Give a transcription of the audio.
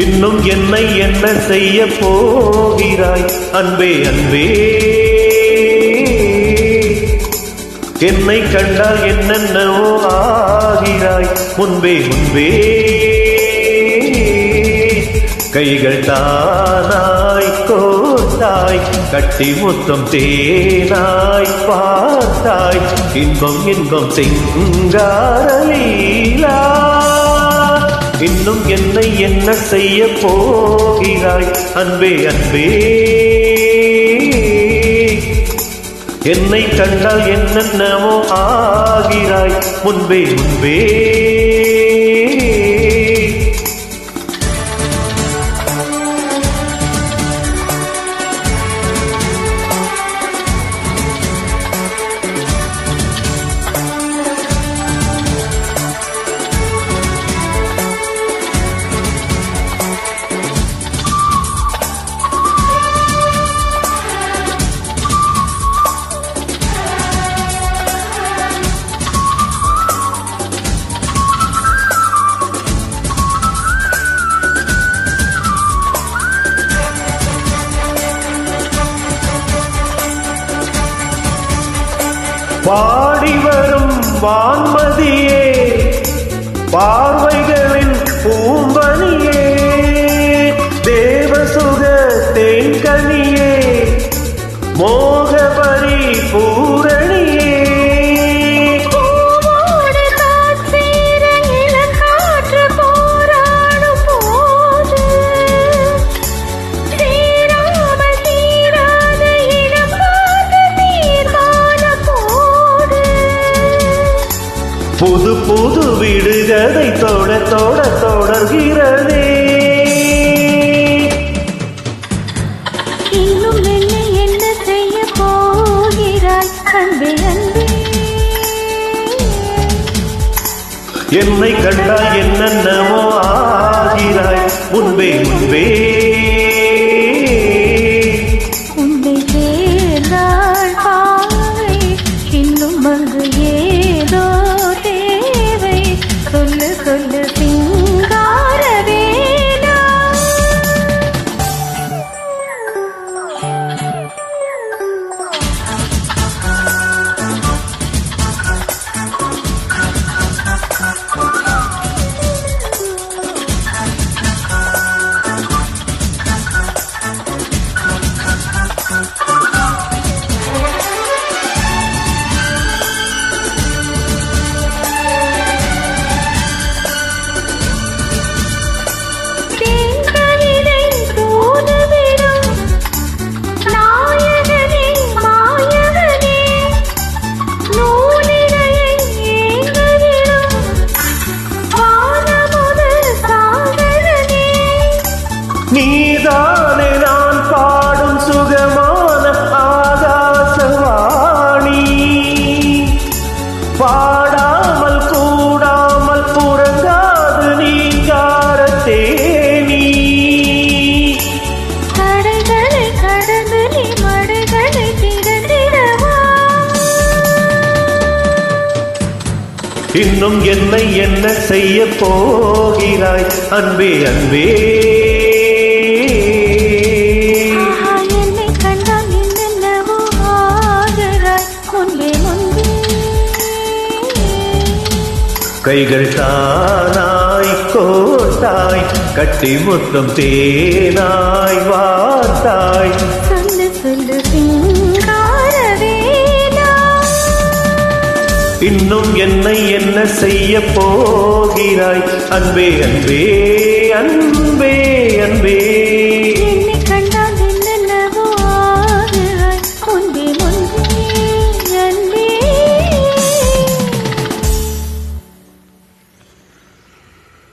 இன்னும் என்னை என்ன செய்ய போகிறாய் அன்பே அன்பே, என்னை கண்டால் என்னென்னவோ ஆகிறாய் முன்பே முன்பே. கைகள் தானாய் கோத்தாய் கட்டி முத்தம் தேனாய் பார்த்தாய் இன்பம் இன்பம் சிங்காரலீலா. இன்னும் என்னை என்ன செய்ய போகிறாய் அன்பே அன்பே, என்னை கண்டால் என்னென்னவோ ஆகிறாய் முன்பே முன்பே. பாடி வரும் வான்மதியே, பார்வைகளின் பூம்பனியே, தேவசுக தேன்கனியே, மோகபரி பூரணியே. புது புது விடுகதை தொட தொட தொடர்கிறதே. இன்னும் என்னை என்ன செய்ய போகிறாய் அன்பே அன்பே, என்னை கண்டால் என்னென்னவோ ஆகிறாய் முன்பே முன்பே. உன்னை சேர்ந்தாள் பாவை இன்னும் அங்கு ஏதோ தேவை, சொல்லு சொல்லு சிங்காரவேலா. நீதானே நான் பாடும் சுகமான ஆகாசவாணி, பாடாமல் கூடாமல் புறங்காது நீங்கார தேனி. தடைகளை கடந்து நீ மடைகளை திறந்திடவா. இன்னும் என்னை என்ன செய்ய போகிறாய் அன்பே அன்பே, கைகள் தானாய் கோத்தாய் கட்டி முத்தம் தேனாய் வார்த்தாய். சொல்லு சொல்லு சிங்காரவேலா. இன்னும் என்னை என்ன செய்ய போகிறாய் அன்பே அன்பே அன்பே அன்பே.